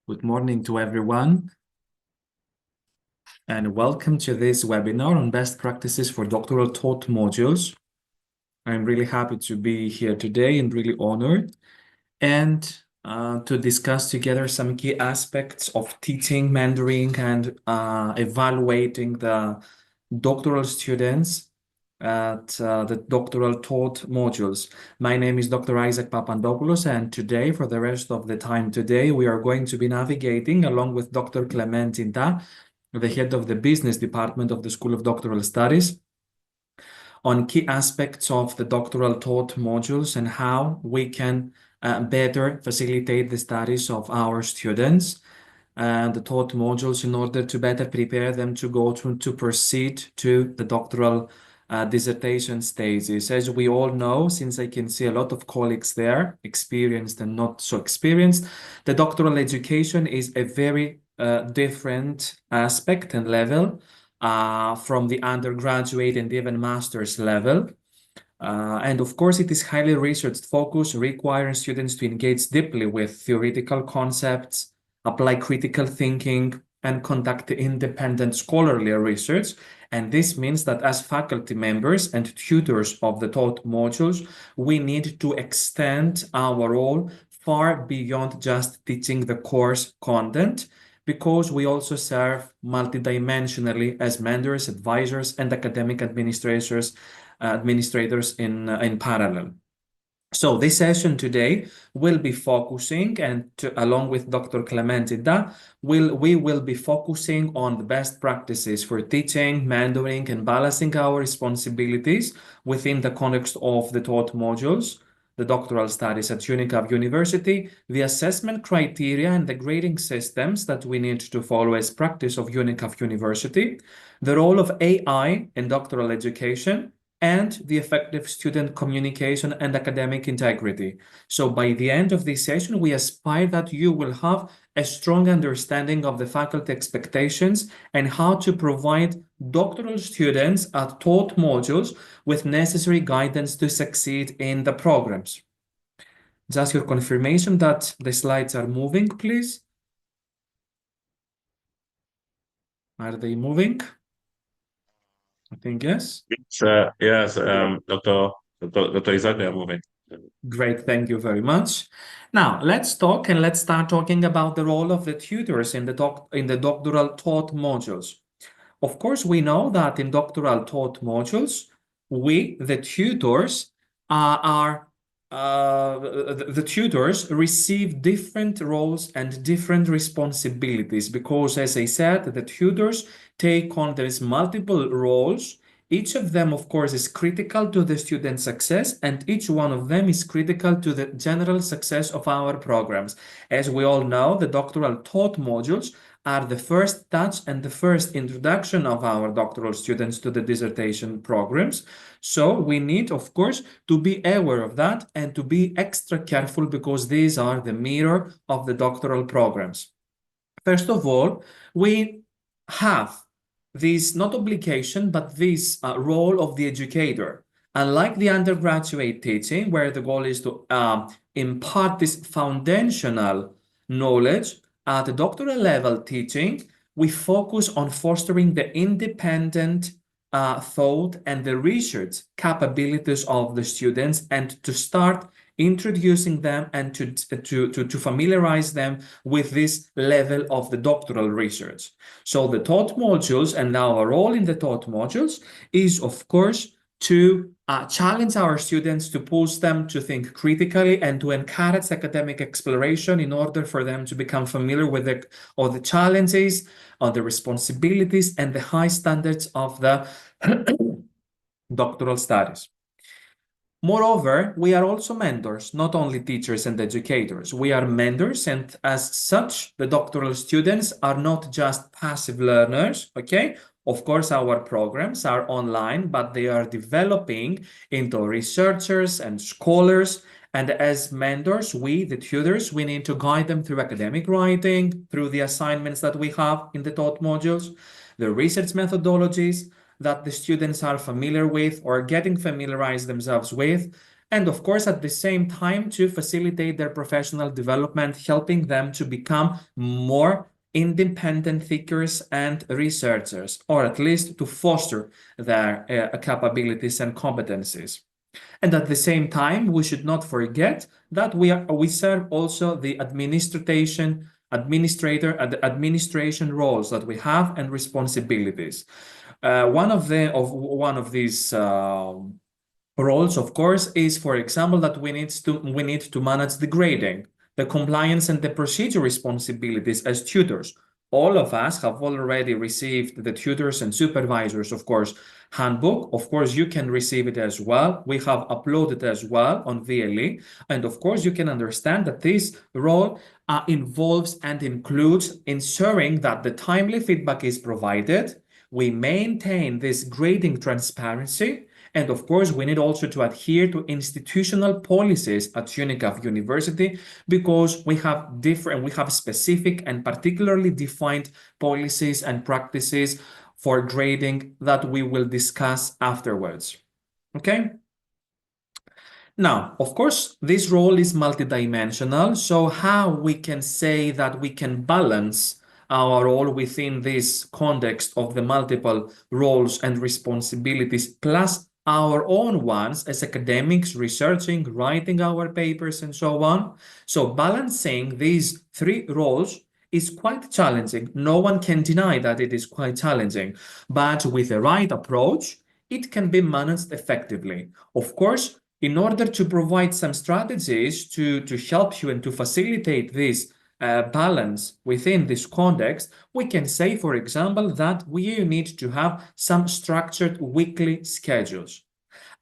Good morning to everyone, and welcome to this webinar on best practices for doctoral taught modules. I'm really happy to be here today and really honored, and to discuss together some key aspects of teaching, mentoring, and evaluating the doctoral students at the doctoral taught modules. My name is Dr. Isaac Papandopoulos, and today, for the rest of the time today, we are going to be navigating along with Dr. Clementinta, the head of the business department of the School of Doctoral Studies, on key aspects of the doctoral taught modules and how we can better facilitate the studies of our students and the taught modules in order to better prepare them to go to proceed to the doctoral dissertation stages. As we all know, since I can see a lot of colleagues there, experienced and not so experienced, the doctoral education is a very different aspect and level from the undergraduate and even master's level. And of course, it is highly research focused, requiring students to engage deeply with theoretical concepts, apply critical thinking, and conduct independent scholarly research. And this means that as faculty members and tutors of the taught modules, we need to extend our role far beyond just teaching the course content, because we also serve multidimensionally as mentors, advisors, and academic administrators in parallel. So this session today will be focusing, and along with Dr. Clementinta, we will be focusing on the best practices for teaching, mentoring, and balancing our responsibilities within the context of the taught modules, the doctoral studies at UNICAF University, the assessment criteria and the grading systems that we need to follow as practice of UNICAF University, the role of AI in doctoral education, and the effective student communication and academic integrity. So by the end of this session, we aspire that you will have a strong understanding of the faculty expectations and how to provide doctoral students at taught modules with necessary guidance to succeed in the programs. Just your confirmation that the slides are moving, please. Are they moving? I think yes. Yes, Dr. Isaac, they are moving. Great, thank you very much. Now, let's start talking about the role of the tutors in the doctoral taught modules. Of course, we know that in doctoral taught modules, we, the tutors, the tutors receive different roles and different responsibilities because, as I said, the tutors take on these multiple roles. Each of them, of course, is critical to the student success, and each one of them is critical to the general success of our programs. As we all know, the doctoral taught modules are the first touch and the first introduction of our doctoral students to the dissertation programs. So we need, of course, to be aware of that and to be extra careful because these are the mirror of the doctoral programs. First of all, we have this not obligation, but this role of the educator. Unlike the undergraduate teaching, where the goal is to impart this foundational knowledge, at the doctoral level teaching, we focus on fostering the independent thought and the research capabilities of the students, and to start introducing them and to familiarize them with this level of the doctoral research. So the taught modules and our role in the taught modules is, of course, to challenge our students, to push them to think critically and to encourage academic exploration in order for them to become familiar with all the challenges, the responsibilities, and the high standards of the doctoral studies. Moreover, we are also mentors, not only teachers and educators. We are mentors, and as such, the doctoral students are not just passive learners, okay? Of course, our programs are online, but they are developing into researchers and scholars. And as mentors, we, the tutors, we need to guide them through academic writing, through the assignments that we have in the taught modules, the research methodologies that the students are familiar with or getting familiarized themselves with, And of course, at the same time, to facilitate their professional development, helping them to become more independent thinkers and researchers, or at least to foster their capabilities and competencies. And at the same time, we should not forget that we serve also the administration roles that we have and responsibilities. One of these roles, of course, is, for example, that we need to manage the grading, the compliance, and the procedure responsibilities as tutors. All of us have already received the tutors and supervisors, of course, handbook. Of course, you can receive it as well. We have uploaded as well on VLE. And of course, you can understand that this role involves and includes ensuring that the timely feedback is provided. We maintain this grading transparency. And of course, we need also to adhere to institutional policies at UNICAF University, because we have specific and particularly defined policies and practices for grading that we will discuss afterwards. Okay? Now, of course, this role is multidimensional. So how we can say that we can balance our role within this context of the multiple roles and responsibilities, plus our own ones as academics, researching, writing our papers, and so on. So balancing these three roles is quite challenging. No one can deny that it is quite challenging, but with the right approach, it can be managed effectively. Of course, in order to provide some strategies to help you and to facilitate this balance within this context, we can say, for example, that we need to have some structured weekly schedules.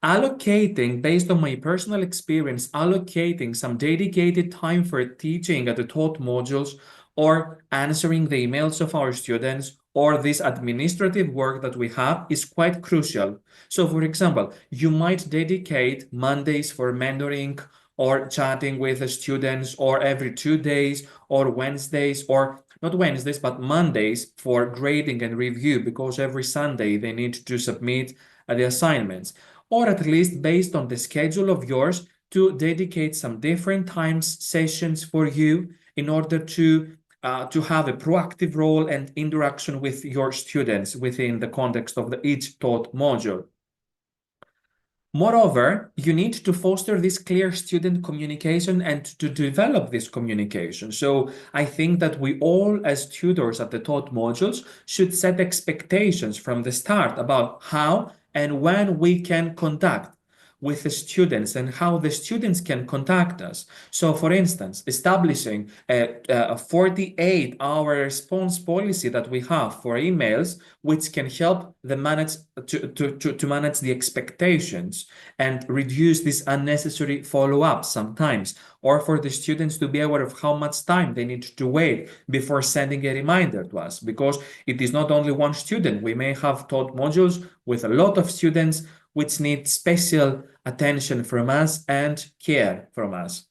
Allocating, based on my personal experience, allocating some dedicated time for teaching at the taught modules, or answering the emails of our students, or this administrative work that we have, is quite crucial. So, for example, you might dedicate Mondays for mentoring or chatting with the students, or every 2 days, or Wednesdays, or not Wednesdays, but Mondays for grading and review, because every Sunday they need to submit the assignments. Or at least based on the schedule of yours, to dedicate some different times sessions for you in order to have a proactive role and interaction with your students within the context of each taught module. Moreover, you need to foster this clear student communication and to develop this communication. So I think that we all, as tutors at the taught modules, should set expectations from the start about how and when we can contact with the students and how the students can contact us. So, for instance, establishing a 48-hour response policy that we have for emails, which can help the manage to manage the expectations and reduce this unnecessary follow-up sometimes, or for the students to be aware of how much time they need to wait before sending a reminder to us, because it is not only one student. We may have taught modules with a lot of students which need special attention from us and care from us.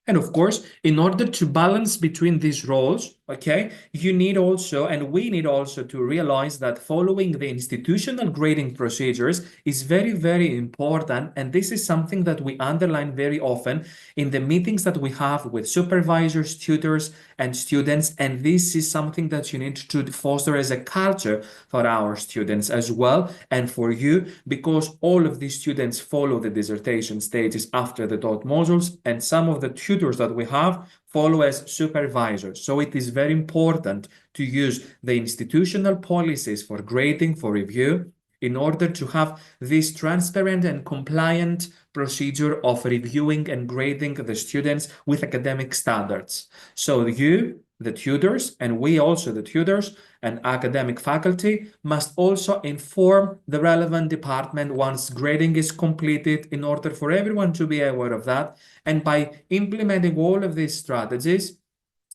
And of course, in order to balance between these roles, okay, you need also, and we need also, to realize that following the institutional grading procedures is very, very important. And this is something that we underline very often in the meetings that we have with supervisors, tutors, and students. And this is something that you need to foster as a culture for our students as well, and for you, because all of these students follow the dissertation stages after the taught modules, and some of the tutors that we have follow as supervisors. So it is very important to use the institutional policies for grading, for review, in order to have this transparent and compliant procedure of reviewing and grading the students with academic standards. So you, the tutors, and we also, the tutors and academic faculty, must also inform the relevant department once grading is completed, in order for everyone to be aware of that. And by implementing all of these strategies,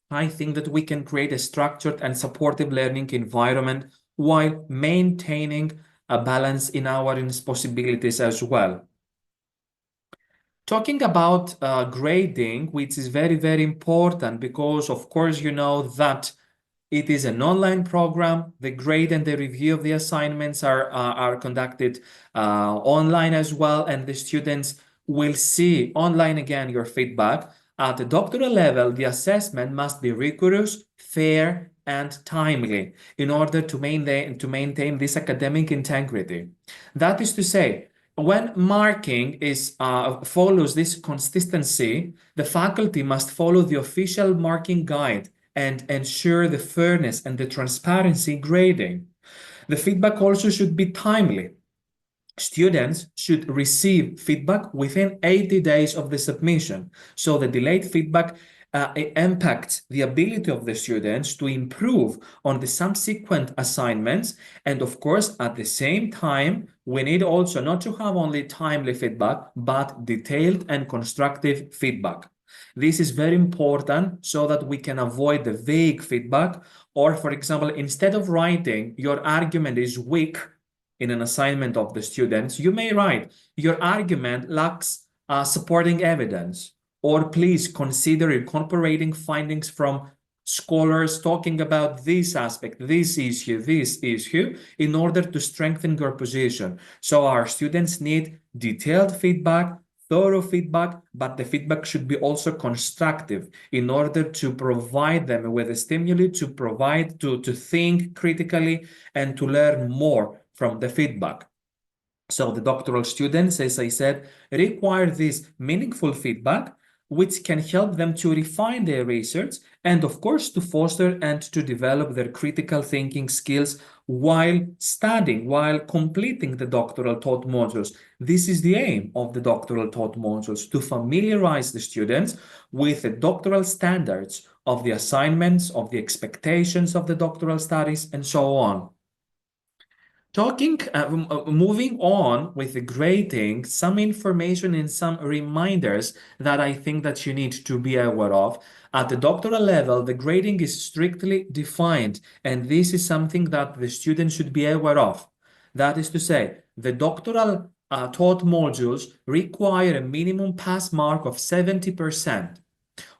I think that we can create a structured and supportive learning environment while maintaining a balance in our responsibilities as well. Talking about grading, which is very, very important, because of course you know that it is an online program. The grade and the review of the assignments are conducted online as well, and the students will see online again your feedback. At the doctoral level, the assessment must be rigorous, fair, and timely in order to maintain this academic integrity. That is to say, when marking follows this consistency, the faculty must follow the official marking guide and ensure the fairness and the transparency grading. The feedback also should be timely. Students should receive feedback within 80 days of the submission. So the delayed feedback impacts the ability of the students to improve on the subsequent assignments. And of course, at the same time, we need also not to have only timely feedback, but detailed and constructive feedback. This is very important so that we can avoid the vague feedback. Or, for example, instead of writing, your argument is weak in an assignment of the students, you may write, your argument lacks supporting evidence, or please consider incorporating findings from scholars talking about this aspect, this issue, in order to strengthen your position. So our students need detailed feedback, thorough feedback, but the feedback should be also constructive in order to provide them with a stimuli to think critically and to learn more from the feedback. So the doctoral students, as I said, require this meaningful feedback, which can help them to refine their research and, of course, to foster and to develop their critical thinking skills while studying, while completing the doctoral taught modules. This is the aim of the doctoral taught modules, to familiarize the students with the doctoral standards of the assignments, of the expectations of the doctoral studies, and so on. Moving on with the grading, some information and some reminders that I think that you need to be aware of. At the doctoral level, the grading is strictly defined, and this is something that the student should be aware of. That is to say, the doctoral taught modules require a minimum pass mark of 70%.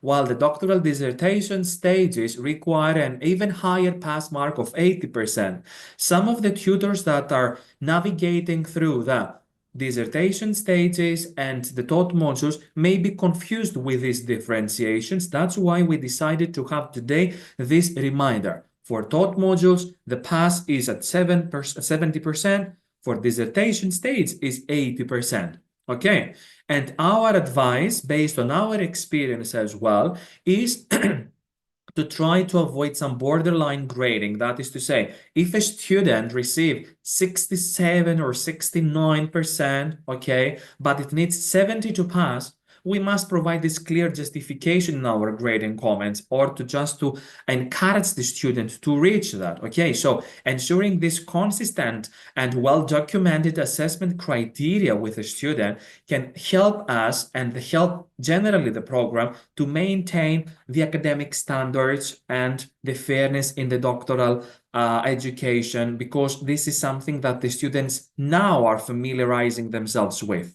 While the doctoral dissertation stages require an even higher pass mark of 80%. Some of the tutors that are navigating through the dissertation stages and the taught modules may be confused with these differentiations. That's why we decided to have today this reminder. For taught modules, the pass is at 70%. For dissertation stage is 80%. Okay, and our advice, based on our experience as well, is to try to avoid some borderline grading. That is to say, if a student receives 67 or 69%, okay, but it needs 70 to pass, we must provide this clear justification in our grading comments, or to encourage the student to reach that. Okay, so ensuring this consistent and well-documented assessment criteria with a student can help us and help generally the program to maintain the academic standards and the fairness in the doctoral education, because this is something that the students now are familiarizing themselves with.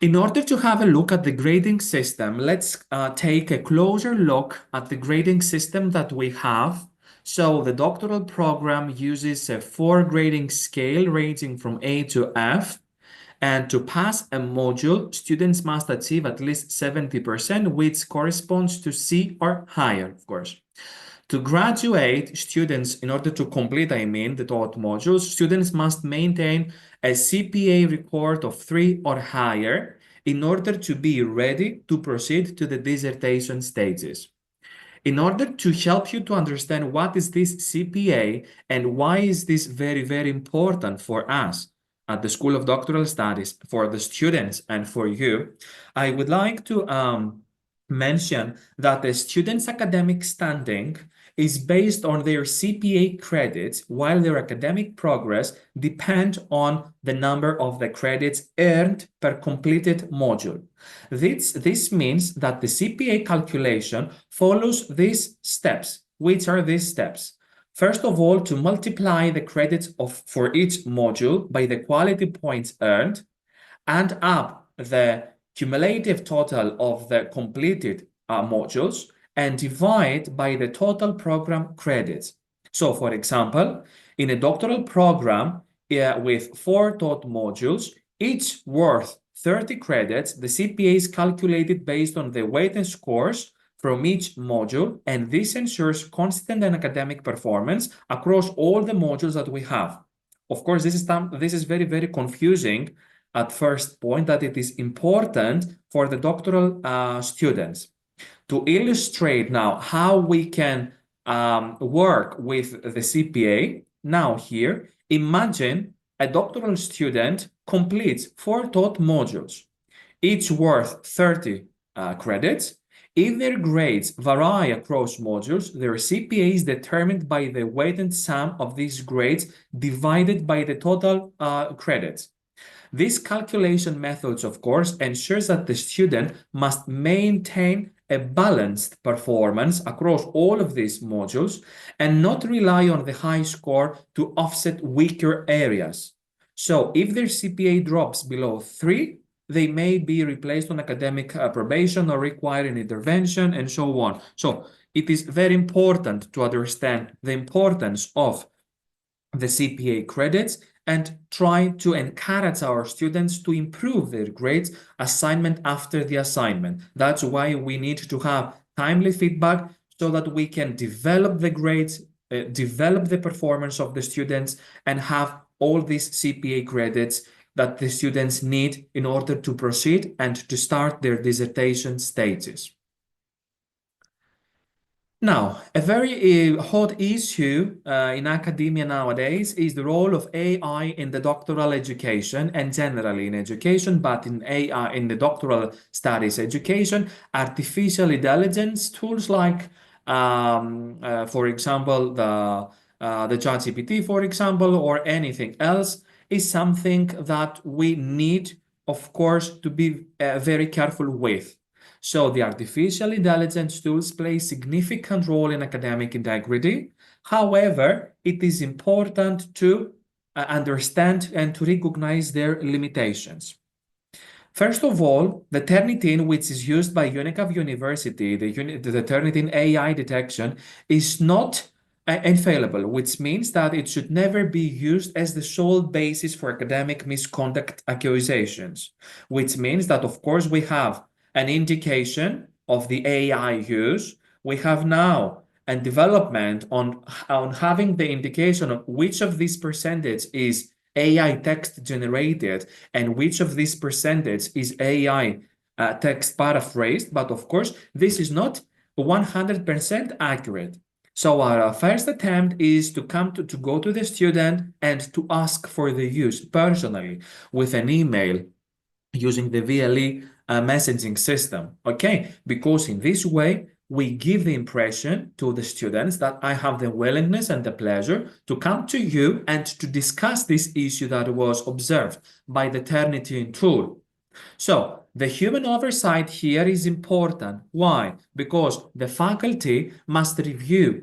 In order to have a look at the grading system, let's take a closer look at the grading system that we have. So the doctoral program uses a 4 grading scale ranging from A to F. And to pass a module, students must achieve at least 70%, which corresponds to C or higher, of course. To graduate, students, in order to complete, the taught modules, students must maintain a CPA record of 3 or higher in order to be ready to proceed to the dissertation stages. In order to help you to understand what is this CPA and why is this very, very important for us at the School of Doctoral Studies, for the students and for you, I would like to mention that the student's academic standing is based on their CPA credits, while their academic progress depends on the number of the credits earned per completed module. This means that the CPA calculation follows these steps. Which are these steps? First of all, to multiply the credits for each module by the quality points earned, and up the cumulative total of the completed modules, and divide by the total program credits. So, for example, in a doctoral program with 4 taught modules, Each worth 30 credits. The CPA is calculated based on the weighted scores from each module, and this ensures consistent and academic performance across all the modules that we have. Of course, this is very, very confusing at first point, that it is important for the doctoral students. To illustrate now how we can work with the CPA, now here, imagine a doctoral student completes 4 taught modules, each worth 30 credits. If their grades vary across modules, their CPA is determined by the weighted sum of these grades divided by the total credits. These calculation methods, of course, ensures that the student must maintain a balanced performance across all of these modules and not rely on the high score to offset weaker areas. So if their CPA drops below 3, they may be replaced on academic probation or require an intervention and so on. So it is very important to understand the importance of the CPA credits and try to encourage our students to improve their grades assignment after the assignment. That's why we need to have timely feedback so that we can develop the grades, develop the performance of the students, and have all these CPA credits that the students need in order to proceed and to start their dissertation stages. Now, a very hot issue in academia nowadays is the role of AI in the doctoral education and generally in education, but in AI in the doctoral studies education, artificial intelligence tools like, for example, the ChatGPT, for example, or anything else is something that we need, of course, to be very careful with. So the artificial intelligence tools play a significant role in academic integrity. However, it is important to understand and to recognize their limitations. First of all, the Turnitin, which is used by UNICAF University, the Turnitin AI detection, is not infallible, which means that it should never be used as the sole basis for academic misconduct accusations, which means that, of course, we have an indication of the AI use. We have now a development on having the indication of which of these percentage is AI text generated and which of this percentage is AI text paraphrased. But of course, this is not 100% accurate. So our first attempt is to go to the student and to ask for the use personally with an email using the VLE messaging system, okay? Because in this way, we give the impression to the students that I have the willingness and the pleasure to come to you and to discuss this issue that was observed by the Turnitin tool. So the human oversight here is important. Why? Because the faculty must review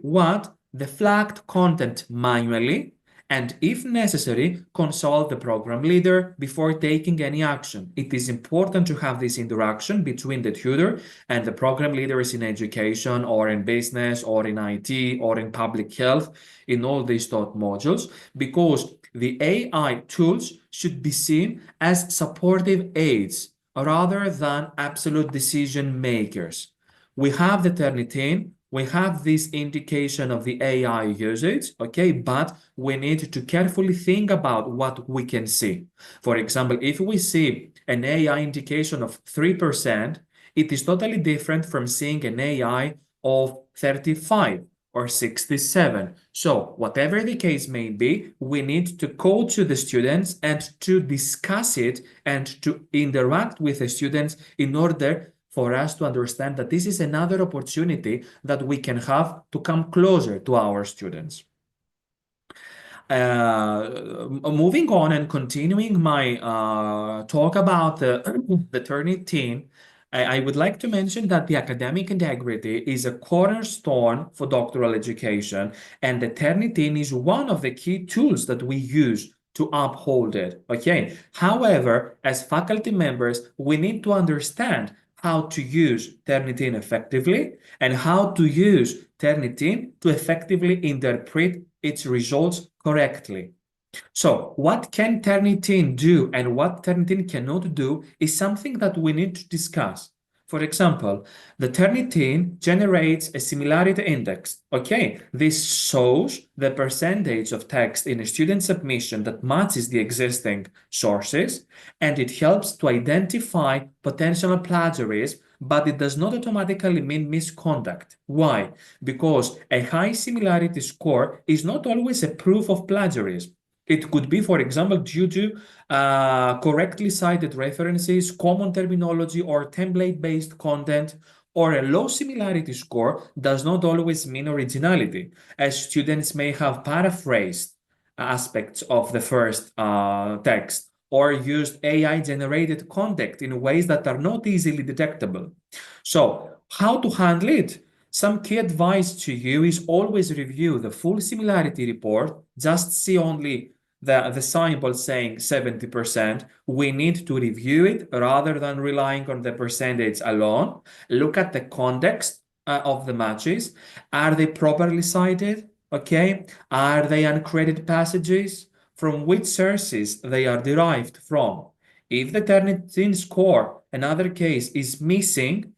the flagged content manually, and if necessary, consult the program leader before taking any action. It is important to have this interaction between the tutor and the program leaders in education or in business or in IT or in public health in all these taught modules, because the AI tools should be seen as supportive aids rather than absolute decision makers. We have the Turnitin, we have this indication of the AI usage, okay, but we need to carefully think about what we can see. For example, if we see an AI indication of 3%, it is totally different from seeing an AI of 35 or 67. So whatever the case may be, we need to go to the students and to discuss it and to interact with the students in order for us to understand that this is another opportunity that we can have to come closer to our students. Moving on and continuing my talk about the Turnitin, I would like to mention that the academic integrity is a cornerstone for doctoral education, and the Turnitin is one of the key tools that we use to uphold it. Okay. However, as faculty members, we need to understand how to use Turnitin effectively and how to use Turnitin to effectively interpret its results correctly. So what can Turnitin do and what Turnitin cannot do is something that we need to discuss. For example, the Turnitin generates a similarity index. Okay, this shows the percentage of text in a student submission that matches the existing sources, and it helps to identify potential plagiarism, but it does not automatically mean misconduct. Why? Because a high similarity score is not always a proof of plagiarism. It could be, for example, due to correctly cited references, common terminology, or template-based content, or a low similarity score does not always mean originality, as students may have paraphrased aspects of the first text or used AI-generated content in ways that are not easily detectable. So, how to handle it? Some key advice to you is always review the full similarity report. Just see only the sample saying 70%. We need to review it rather than relying on the percentage alone. Look at the context of the matches. Are they properly cited? Okay. Are they uncredited passages? From which sources they are derived from? If the Turnitin score, another case, is missing,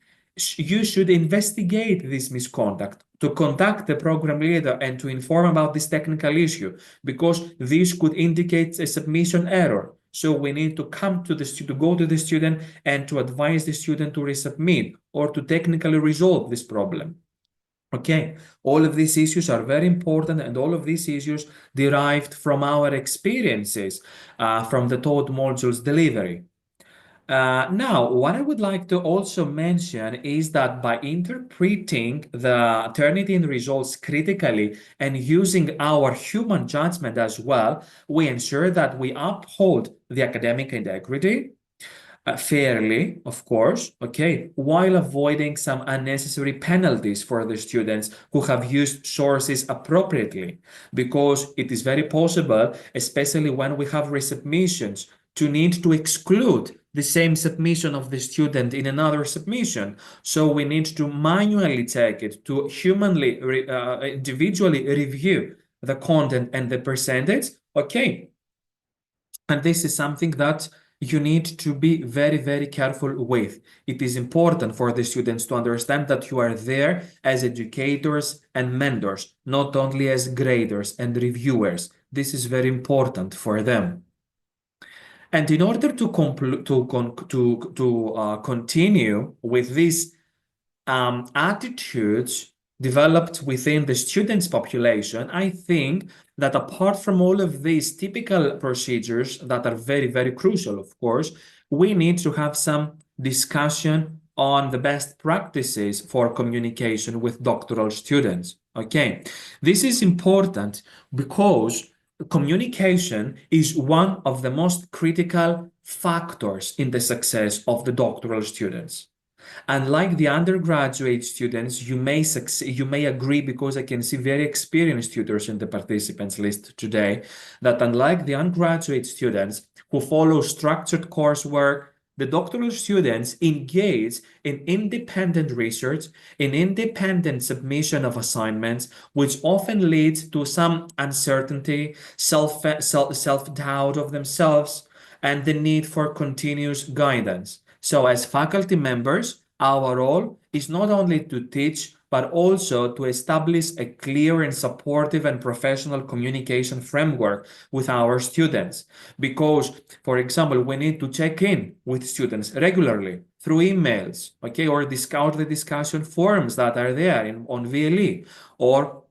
you should investigate this misconduct to contact the program leader and to inform about this technical issue, because this could indicate a submission error. So we need to come to to go to the student and to advise the student to resubmit or to technically resolve this problem. Okay, all of these issues are very important, and all of these issues derived from our experiences from the taught modules delivery. Now, what I would like to also mention is that by interpreting the Turnitin results critically and using our human judgment as well, we ensure that we uphold the academic integrity fairly, of course, okay, while avoiding some unnecessary penalties for the students who have used sources appropriately, because it is very possible, especially when we have resubmissions, to need to exclude the same submission of the student in another submission. So we need to manually check it, to humanly, individually review the content and the percentage, okay. And this is something that you need to be very, very careful with. It is important for the students to understand that you are there as educators and mentors, not only as graders and reviewers. This is very important for them. And in order to continue with these attitudes developed within the students' population, I think that apart from all of these typical procedures that are very, very crucial, of course, we need to have some discussion on the best practices for communication with doctoral students. Okay, this is important because communication is one of the most critical factors in the success of the doctoral students. Unlike the undergraduate students, you may succeed, you may agree, because I can see very experienced tutors in the participants list today, that unlike the undergraduate students who follow structured coursework, the doctoral students engage in independent research, in independent submission of assignments, which often leads to some uncertainty, self-doubt of themselves, and the need for continuous guidance. So as faculty members, our role is not only to teach, but also to establish a clear and supportive and professional communication framework with our students. Because, for example, we need to check in with students regularly through emails, okay, or discuss the discussion forums that are there on VLE, or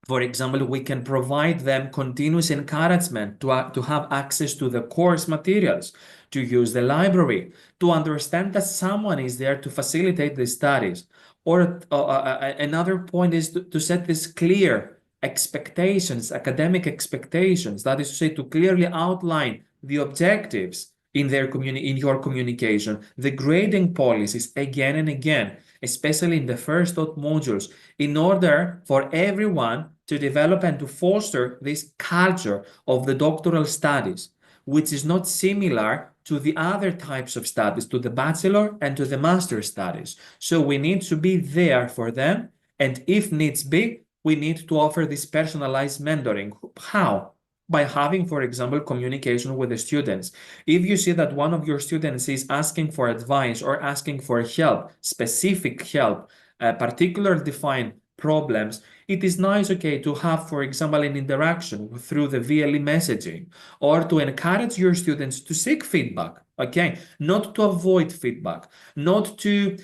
for example, we can provide them continuous encouragement to have access to the course materials, to use the library, to understand that someone is there to facilitate the studies. Or another point is to set this clear expectations, academic expectations, that is to say, to clearly outline the objectives in in your communication, the grading policies again and again, especially in the first thought modules, in order for everyone to develop and to foster this culture of the doctoral studies, which is not similar to the other types of studies, to the bachelor and to the master studies. So we need to be there for them, and if needs be, we need to offer this personalized mentoring. How? by having, for example, communication with the students. If you see that one of your students is asking for advice or asking for help, specific help, particular defined problems, it is nice, okay, to have, for example, an interaction through the VLE messaging, or to encourage your students to seek feedback, okay, not to avoid feedback, not to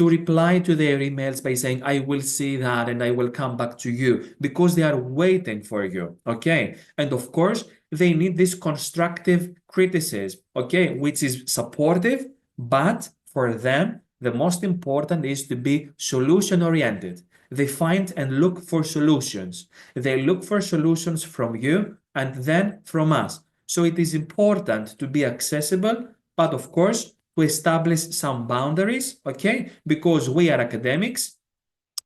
reply to their emails by saying, I will see that and I will come back to you, because they are waiting for you, okay? And of course, they need this constructive criticism, okay, which is supportive, but for them, the most important is to be solution oriented. They find and look for solutions. They look for solutions from you and then from us. So it is important to be accessible, but of course, to establish some boundaries, okay? Because we are academics,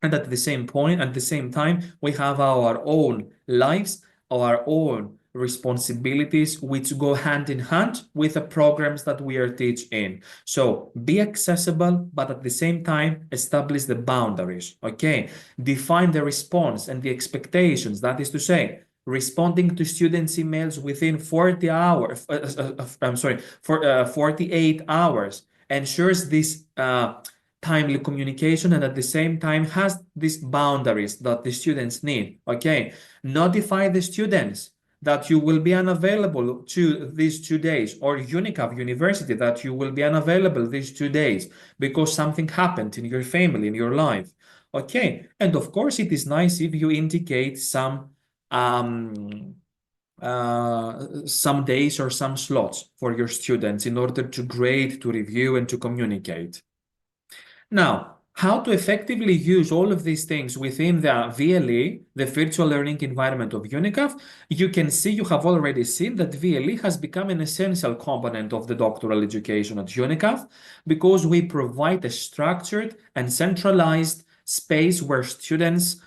and at the same point, at the same time, we have our own lives, our own responsibilities, which go hand in hand with the programs that we are teaching. So be accessible, but at the same time, establish the boundaries, okay? Define the response and the expectations. That is to say, responding to students' emails within 40 hours, I'm sorry, for 48 hours ensures this timely communication, and at the same time has these boundaries that the students need, okay? Notify the students that you will be unavailable to these 2 days, or UNICAF University that you will be unavailable these 2 days because something happened in your family, in your life, okay? And of course, it is nice if you indicate um, some days or some slots for your students in order to grade, to review, and to communicate. Now, how to effectively use all of these things within the VLE, the virtual learning environment of UNICAF, you can see, you have already seen that VLE has become an essential component of the doctoral education at UNICAF, because we provide a structured and centralized space where students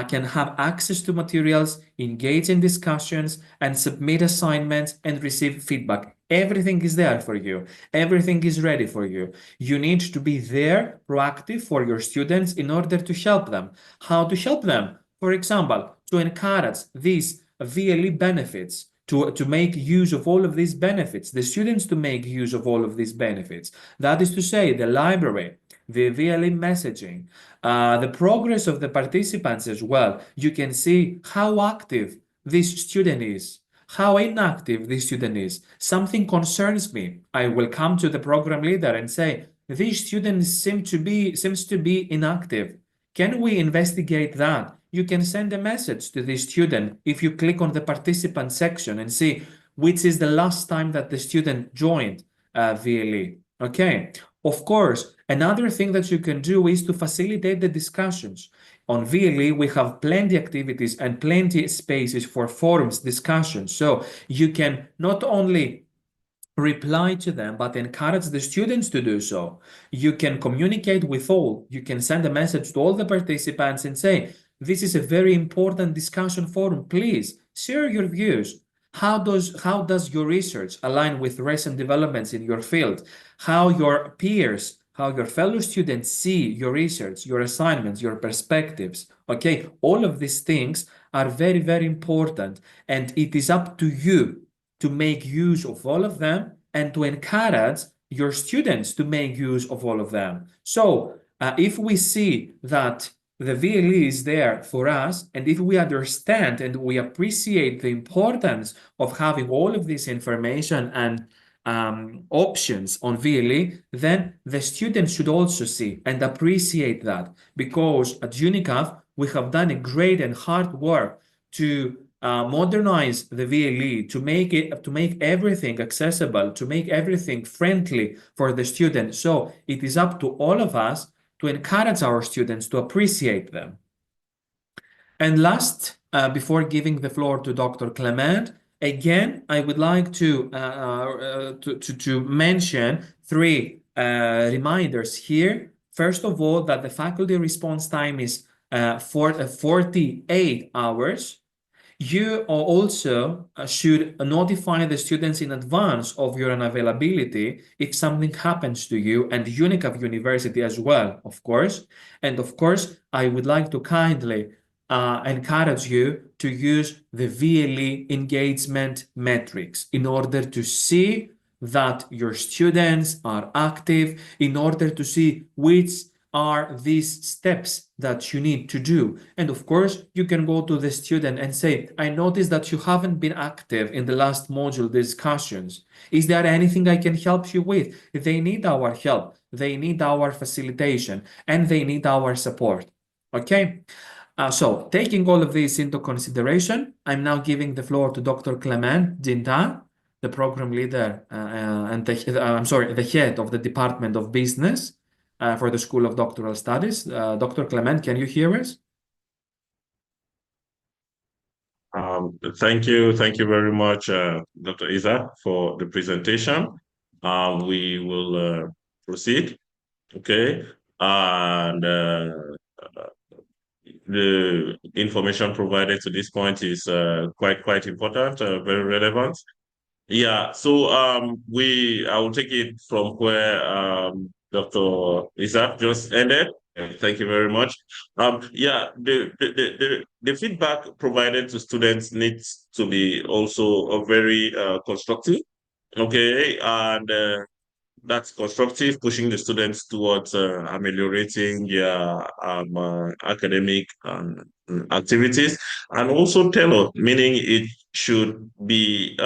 can have access to materials, engage in discussions, and submit assignments and receive feedback. Everything is there for you. Everything is ready for you. You need to be there, proactive for your students in order to help them. How to help them? For example, to encourage these VLE benefits, to make use of all of these benefits, the students to make use of all of these benefits. That is to say, the library, the VLE messaging, the progress of the participants as well. You can see how active this student is, how inactive this student is. Something concerns me. I will come to the program leader and say, this student seems to be inactive. Can we investigate that? You can send a message to the student if you click on the participant section and see which is the last time that the student joined VLE. Okay. Of course, another thing that you can do is to facilitate the discussions. On VLE, we have plenty activities and plenty spaces for forums, discussions. So you can not only reply to them, but encourage the students to do so. You can communicate with all. You can send a message to all the participants and say, this is a very important discussion forum. Please share your views. How does your research align with recent developments in your field? How your peers, how your fellow students see your research, your assignments, your perspectives. Okay, all of these things are very, very important, and it is up to you to make use of all of them and to encourage your students to make use of all of them. So if we see that the VLE is there for us, and if we understand and we appreciate the importance of having all of this information and options on VLE, then the students should also see and appreciate that, because at UNICAF, we have done a great and hard work to modernize the VLE, to make everything accessible, to make everything friendly for the student. So it is up to all of us to encourage our students to appreciate them. And last, before giving the floor to Dr. Clement, again, I would like to mention three reminders here. First of all, that the faculty response time is 48 hours. You also should notify the students in advance of your unavailability if something happens to you, and UNICAF University as well, of course. And of course, I would like to kindly encourage you to use the VLE engagement metrics in order to see that your students are active, in order to see which are these steps that you need to do. And of course, you can go to the student and say, I noticed that you haven't been active in the last module discussions. Is there anything I can help you with? They need our help, they need our facilitation, and they need our support. Okay? So, taking all of this into consideration, I'm now giving the floor to Dr. Clement Jinta, the program leader and the head of the Department of Business for the School of Doctoral Studies. Dr. Clement, can you hear us? Thank you very much, Dr. Isa, for the presentation. We will proceed, okay? And the information provided to this point is quite important, very relevant. Yeah, so I will take it from where Dr. Isaac just ended. Thank you very much. Yeah, the feedback provided to students needs to be also a very constructive. Okay, and that's constructive, pushing the students towards ameliorating their academic activities, and also tailored, meaning it should be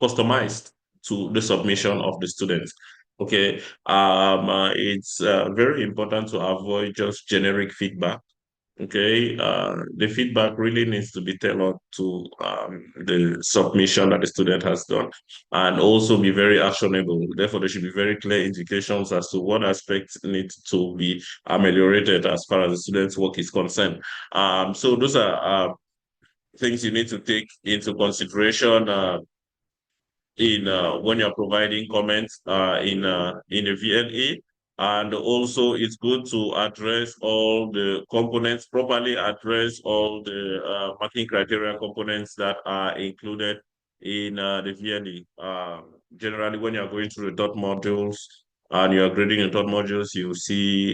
customized to the submission of the students. Okay, it's very important to avoid just generic feedback. Okay, the feedback really needs to be tailored to the submission that the student has done, and also be very actionable. Therefore, there should be very clear indications as to what aspects need to be ameliorated as far as the student's work is concerned. So those are things you need to take into consideration in when you're providing comments in the VLE. And also it's good to address all the components, properly address all the marking criteria components that are included in the VLE. Generally, when you're going through the dot modules and you're grading in dot modules, you see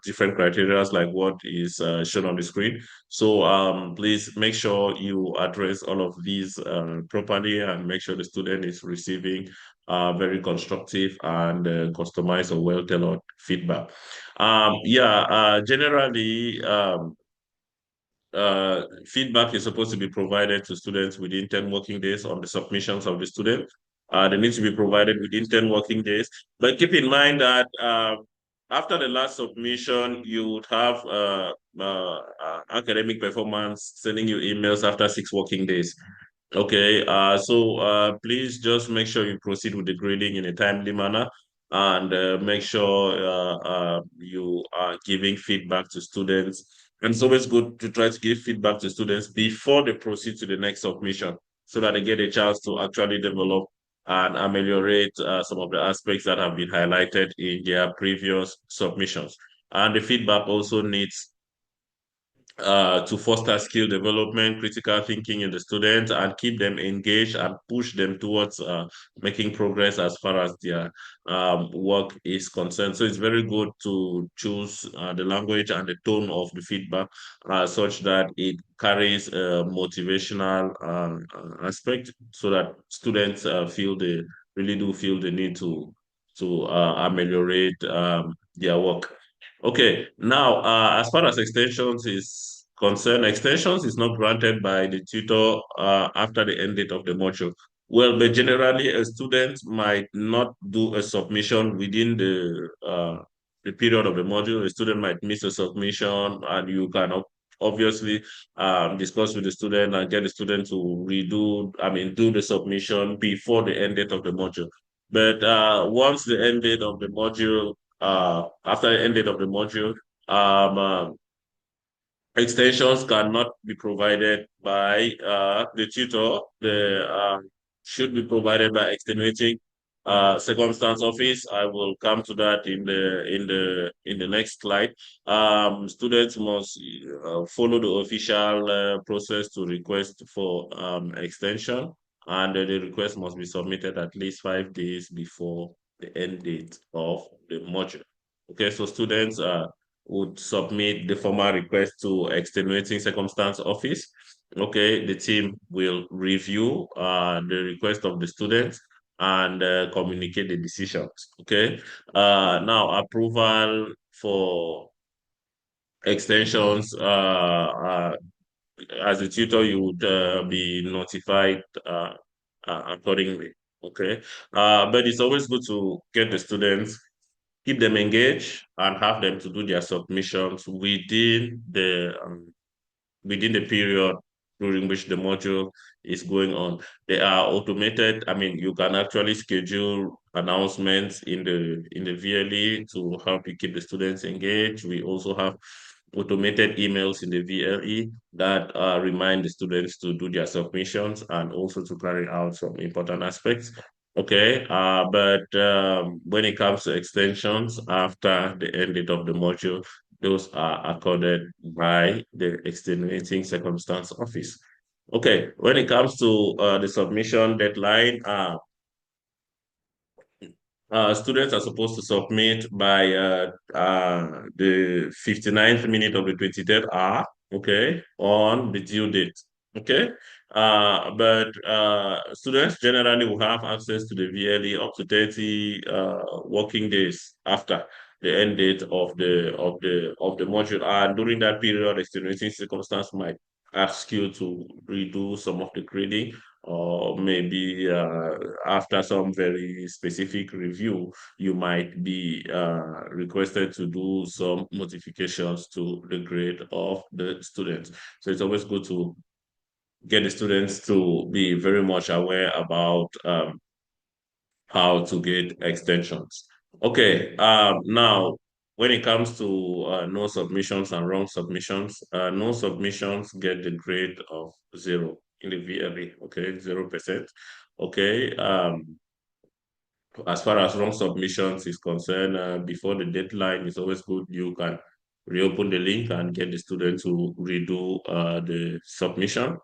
different criteria like what is shown on the screen. So please make sure you address all of these properly, and make sure the student is receiving very constructive and customized or well-tailored feedback. Generally, feedback is supposed to be provided to students within 10 working days on the submissions of the student. They need to be provided within 10 working days. But keep in mind that after the last submission, you would have academic performance sending you emails after 6 working days. Okay, so please just make sure you proceed with the grading in a timely manner, and make sure you are giving feedback to students. And it's always good to try to give feedback to students before they proceed to the next submission, so that they get a chance to actually develop and ameliorate some of the aspects that have been highlighted in their previous submissions. And the feedback also needs to foster skill development, critical thinking in the students, and keep them engaged and push them towards making progress as far as their work is concerned. So it's very good to choose the language and the tone of the feedback such that it carries a motivational aspect, so that students really do feel the need to ameliorate their work. Okay, now as far as extensions is concerned, extensions is not granted by the tutor after the end date of the module. Well, but generally a student might not do a submission within the period of the module. A student might miss a submission, and you can obviously discuss with the student and get the student to do the submission before the end date of the module. But once the end date of the module after the end date of the module, um, uh, extensions cannot be provided by the tutor. They should be provided by extenuating circumstance office. I will come to that in the next slide. Students must follow the official process to request for extension, and the request must be submitted at least 5 days before the end date of the module. Okay, so students would submit the formal request to extenuating circumstance office. Okay, the team will review the request of the students and communicate the decisions. Okay, now approval for extensions. As a tutor, you would be notified accordingly. Okay, but it's always good to get the students, keep them engaged, and have them to do their submissions within the period during which the module is going on. They are automated. I mean, you can actually schedule announcements in the VLE to help you keep the students engaged. We also have automated emails in the VLE that remind the students to do their submissions and also to carry out some important aspects. Okay, but when it comes to extensions after the end date of the module, those are accorded by the extenuating circumstance office. Okay, when it comes to the submission deadline, students are supposed to submit by the 59th minute of the 23rd hour, okay, on the due date, okay? But students generally will have access to the VLE up to 30 working days after the end date of the module. And during that period, extenuating circumstance might ask you to redo some of the grading, or maybe after some very specific review, you might be requested to do some modifications to the grade of the students. So it's always good to get the students to be very much aware about how to get extensions. Okay, now when it comes to no submissions and wrong submissions, no submissions get the grade of 0 in the VLE, okay, 0%. Okay, as far as wrong submissions is concerned, before the deadline, it's always good you can reopen the link and get the student to redo the submission.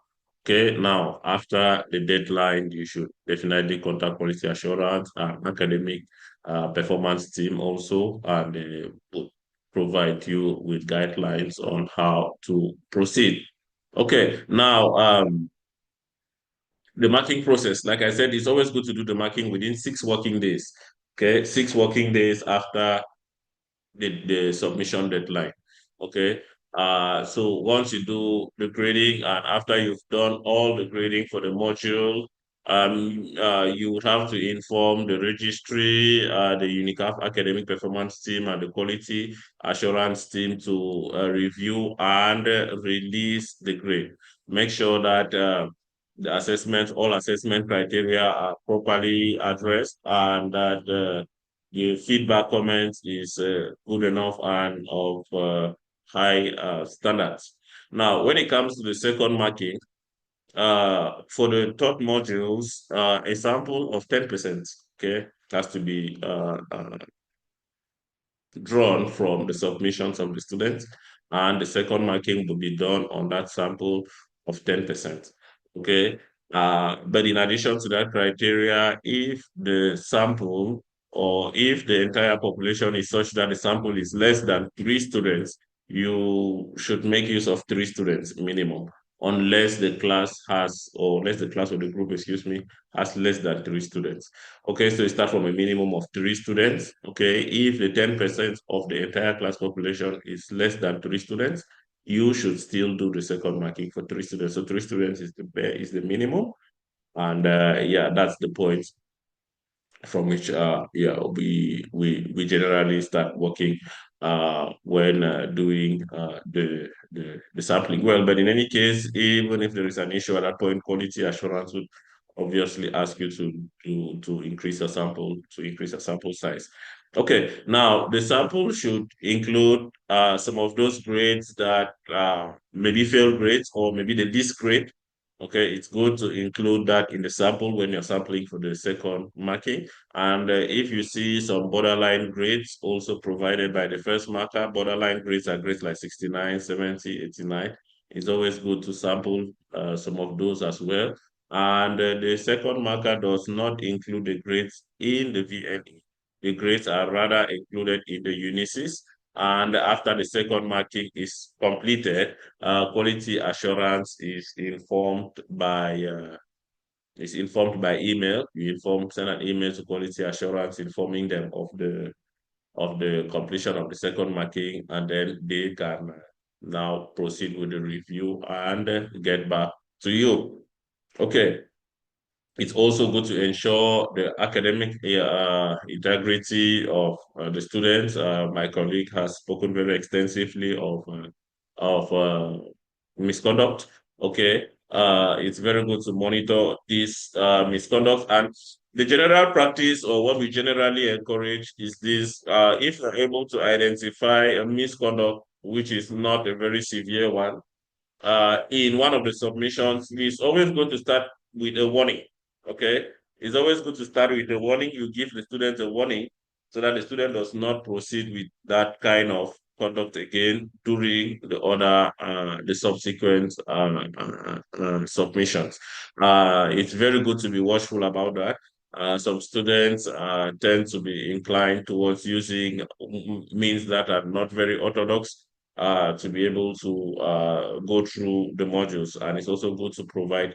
Okay, now after the deadline, you should definitely contact quality assurance and academic performance team also, and they will provide you with guidelines on how to proceed. Okay, now the marking process, like I said, it's always good to do the marking within 6 working days. Okay, 6 working days after the submission deadline. Okay. So once you do the grading and after you've done all the grading for the module, you would have to inform the registry, the UNICAF academic performance team, and the quality assurance team to review and release the grade. Make sure that all assessment criteria are properly addressed, and that the feedback comments is good enough and of high standards. Now, when it comes to the second marking, for the third modules, a sample of 10%, okay, has to be drawn from the submissions of the students, and the second marking will be done on that sample of 10%. Okay. But in addition to that criteria, if the sample or if the entire population is such that the sample is less than 3 students, you should make use of 3 students minimum, unless the class has, or unless the class or the group, excuse me, has less than 3 students. Okay, so you start from a minimum of 3 students. Okay, if the 10% of the entire class population is less than 3 students, you should still do the second marking for 3 students. So 3 students is the minimum, and yeah, that's the point from which yeah, we generally start working when doing the sampling. Well, but in any case, even if there is an issue at that point, quality assurance would obviously ask you to increase a sample size. Okay, now the sample should include some of those grades that maybe fail grades or maybe the least grade. Okay, it's good to include that in the sample when you're sampling for the second marking. And if you see some borderline grades also provided by the first marker, borderline grades are grades like 69, 70, 89. It's always good to sample some of those as well. And the second marker does not include the grades in the VNE. The grades are rather included in the UNICES, And after the second marking is completed, quality assurance is informed by email. Send an email to quality assurance informing them of the completion of the second marking, and then they can now proceed with the review and get back to you. Okay. It's also good to ensure the academic integrity of the students. My colleague has spoken very extensively of misconduct. Okay, it's very good to monitor this misconduct, and the general practice, or what we generally encourage, is this: if you're able to identify a misconduct which is not a very severe one, in one of the submissions, it's always good to start with a warning. Okay, it's always good to start with a warning. You give the student a warning so that the student does not proceed with that kind of conduct again during the subsequent submissions. It's very good to be watchful about that. Some students tend to be inclined towards using means that are not very orthodox to be able to go through the modules. And it's also good to provide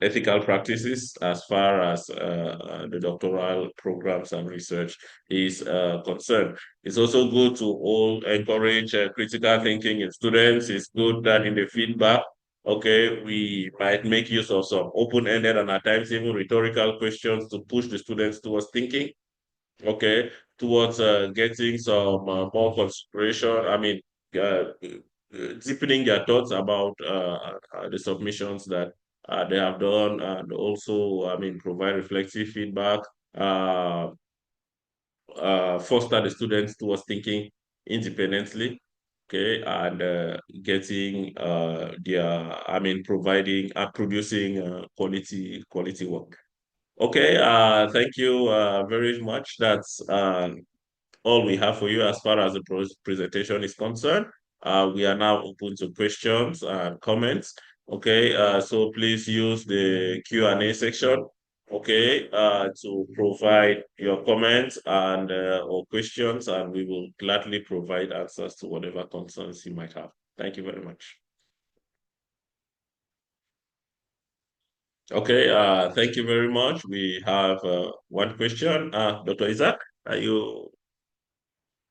ethical practices as far as the doctoral programs and research is concerned. It's also good to all encourage critical thinking in students. It's good that in the feedback, okay, we might make use of some open-ended and at times even rhetorical questions to push the students towards thinking, okay, towards getting some more consideration. I mean, deepening their thoughts about the submissions that they have done, and also, I mean, provide reflective feedback, uh, foster the students towards thinking independently, okay, and getting I mean, providing, producing quality work. Okay, thank you very much. That's all we have for you as far as the presentation is concerned. We are now open to questions and comments. Okay, so please use the Q&A section, okay, to provide your comments and or questions, and we will gladly provide answers to whatever concerns you might have. Thank you very much. Okay, thank you very much. We have one question. Dr. Isaac, are you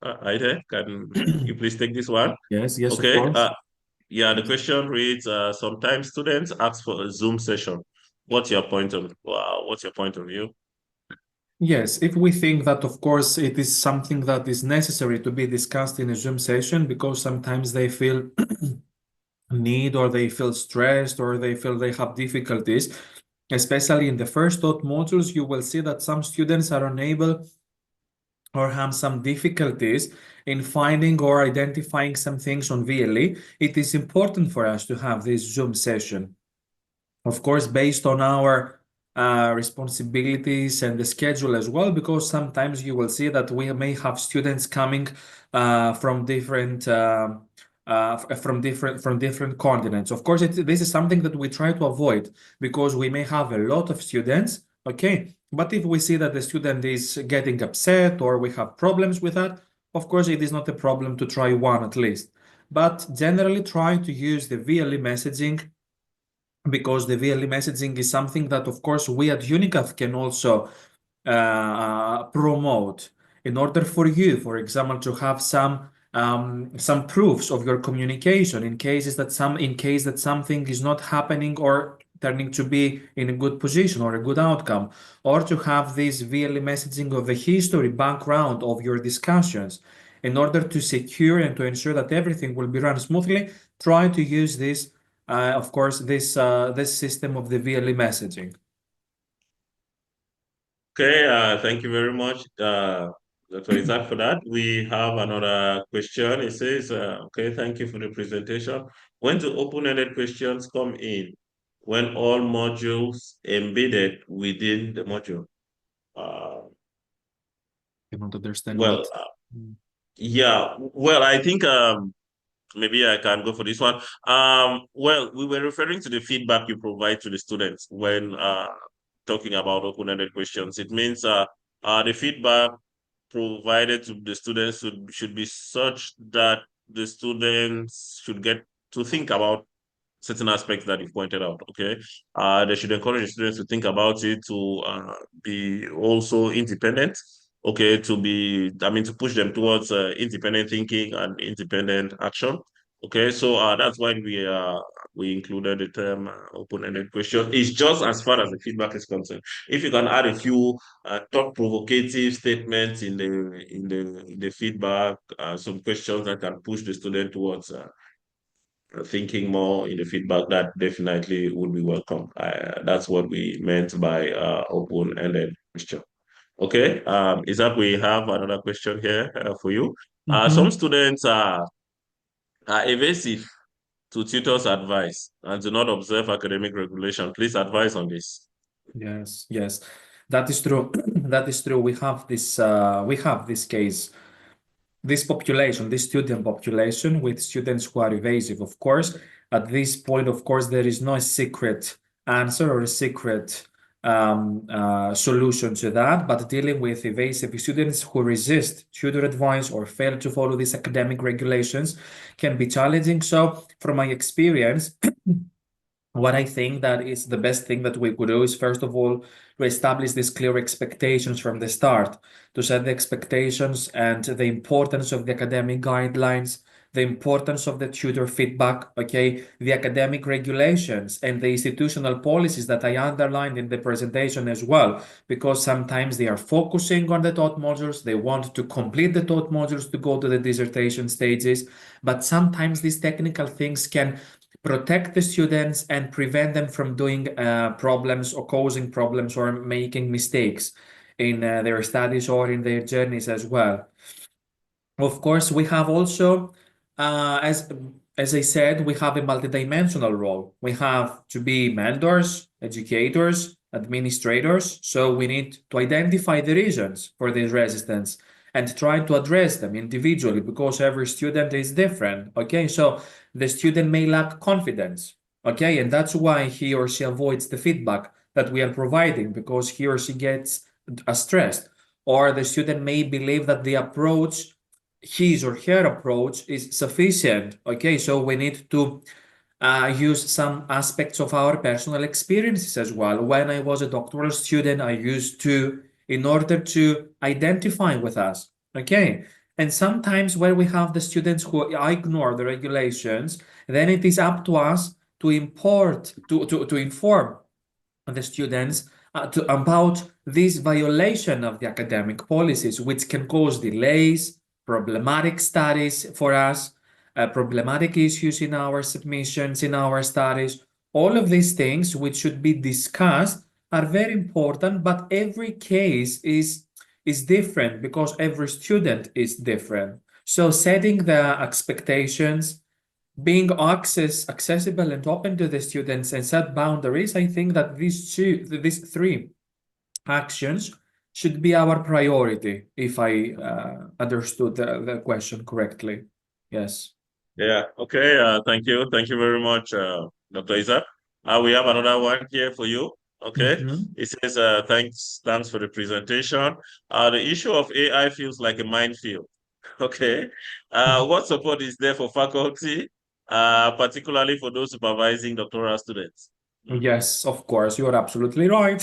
right there? Can you please take this one? Yes, yes, of Okay. course. Yeah, the question reads, sometimes students ask for a Zoom session. What's your point of view? Yes, if we think that, of course, it is something that is necessary to be discussed in a Zoom session because sometimes they feel need or they feel stressed or they feel they have difficulties, especially in the first taught modules, you will see that some students are unable or have some difficulties in finding or identifying some things on VLE. It is important for us to have this Zoom session. Of course, based on our responsibilities and the schedule as well, because sometimes you will see that we may have students coming from different continents. Of course, this is something that we try to avoid because we may have a lot of students, okay? But if we see that the student is getting upset or we have problems with that, of course, it is not a problem to try one at least. But generally, try to use the VLE messaging because the VLE messaging is something that, of course, we at UNICAF can also promote in order for you, for example, to have some proofs of your communication in case that something is not happening or turning to be in a good position or a good outcome, or to have this VLE messaging of the history background of your discussions. In order to secure and to ensure that everything will be run smoothly, try to use this of course, this system of the VLE messaging. Okay, thank you very much, Dr. Isaac, for that. We have another question. It says, okay, thank you for the presentation. When do open-ended questions come in? When all modules embedded within the module? Uh, Cannot understand well, what. yeah, well, I think maybe I can go for this one. Well, we were referring to the feedback you provide to the students when talking about open-ended questions. It means the feedback provided to the students should be such that the students should get to think about certain aspects that you pointed out. Okay, they should encourage the students to think about it, to be also independent. Okay, to push them towards independent thinking and independent action. Okay, so that's why we included the term open-ended question. It's just as far as the feedback is concerned. If you can add a few thought-provocative statements in the feedback, some questions that can push the student towards thinking more in the feedback, that definitely would be welcome. That's what we meant by open-ended question. Okay, is that we have another question here for you. Some Mm-hmm. students are evasive to tutors' advice and do not observe academic regulation. Please advise on this. Yes, yes, that is true. That is true. We have this case, this population, this student population with students who are evasive. Of course, at this point, of course, there is no secret answer or a secret solution to that. But dealing with evasive students who resist tutor advice or fail to follow these academic regulations can be challenging. So, from my experience, what I think that is the best thing that we could do is, first of all, to establish these clear expectations from the start, to set the expectations and the importance of the academic guidelines, the importance of the tutor feedback, okay, the academic regulations and the institutional policies that I underlined in the presentation as well, because sometimes they are focusing on the taught modules, they want to complete the taught modules to go to the dissertation stages, but sometimes these technical things can protect the students and prevent them from doing problems or causing problems or making mistakes in their studies or in their journeys as well. Of course, we have also, as I said, we have a multidimensional role. We have to be mentors, educators, administrators. So we need to identify the reasons for this resistance and try to address them individually because every student is different. Okay, so the student may lack confidence. Okay, and that's why he or she avoids the feedback that we are providing because he or she gets stressed. Or the student may believe that the approach his or her approach is sufficient. Okay, so we need to use some aspects of our personal experiences as well. When I was a doctoral student, I used to, in order to identify with us. Okay, and sometimes when we have the students who ignore the regulations, then it is up to us to inform the students about this violation of the academic policies, which can cause delays, problematic studies for us, problematic issues in our submissions, in our studies. All of these things which should be discussed are very important, but every case is different because every student is different. So setting the expectations, being accessible and open to the students and set boundaries, I think that these three actions should be our priority, if I understood the question correctly. Yes. Yeah. Okay. Thank you. Thank you very much, Dr. Isa. We have another one here for you. Okay. Mhm. It says, thanks for the presentation. The issue of AI feels like a minefield. Okay. What support is there for faculty, particularly for those supervising doctoral students? Yes, of course, you're absolutely right.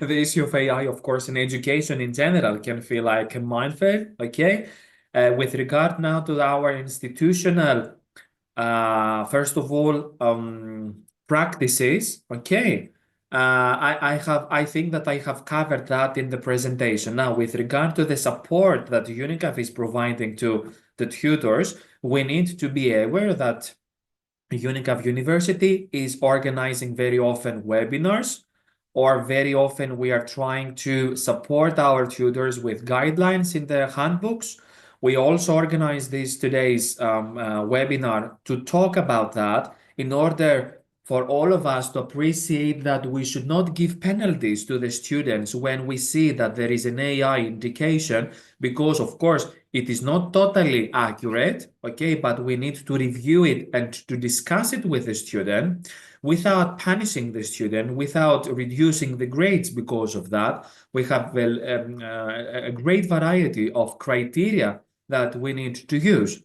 The issue of AI, of course, in education in general can feel like a minefield, okay? With regard now to our institutional, first of all, practices, okay? I think that I have covered that in the presentation. Now, with regard to the support that UNICEF is providing to the tutors, we need to be aware that UNICAF University is organizing very often webinars, or very often we are trying to support our tutors with guidelines in the handbooks. We also organize this today's webinar to talk about that in order for all of us to appreciate that we should not give penalties to the students when we see that there is an AI indication, because of course it is not totally accurate, okay, but we need to review it and to discuss it with the student without punishing the student, without reducing the grades because of that. We have a great variety of criteria that we need to use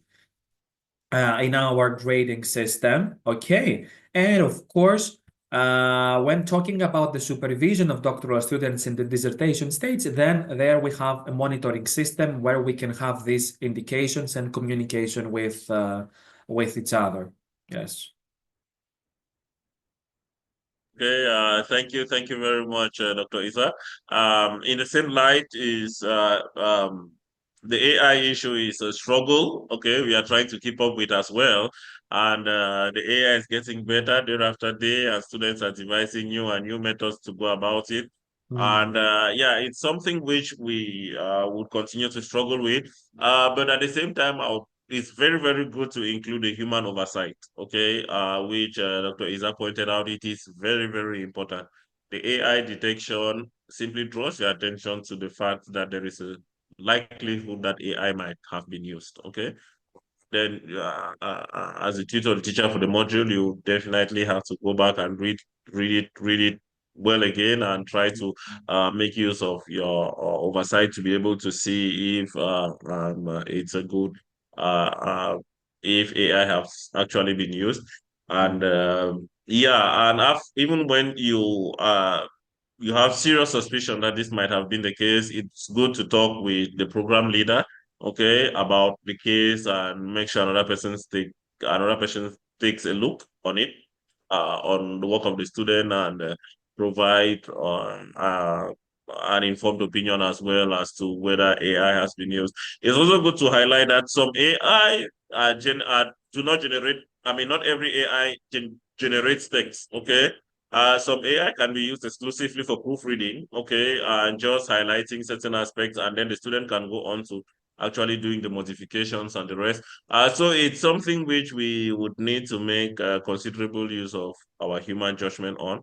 in our grading system. Okay. And of course, when talking about the supervision of doctoral students in the dissertation stage, then there we have a monitoring system where we can have these indications and communication with each other. Yes. Okay, thank you very much, Dr. Isa. In the same light is the AI issue is a struggle. Okay, we are trying to keep up with as well, and the AI is getting better day after day, and students are devising new and new methods to go about it. Mm, And yeah, it's something which we would continue to struggle with. But at the same time, it's very, very good to include a human oversight, okay, which Dr. Isa pointed out, it is very, very important. The AI detection simply draws your attention to the fact that there is a likelihood that AI might have been used, okay? Then as a tutor or teacher for the module, you definitely have to go back and read it well again and try to make use of your oversight to be able to see if it's a good if AI has actually been used. And yeah, and even when you have serious suspicion that this might have been the case, it's good to talk with the program leader, okay, about the case and make sure another person takes a look on the work of the student and provide an informed opinion as well as to whether AI has been used. It's also good to highlight that some AI do not generate. I mean, not every AI generates text. Okay, some AI can be used exclusively for proofreading, okay, and just highlighting certain aspects, and then the student can go on to actually doing the modifications and the rest. So it's something which we would need to make considerable use of our human judgment on,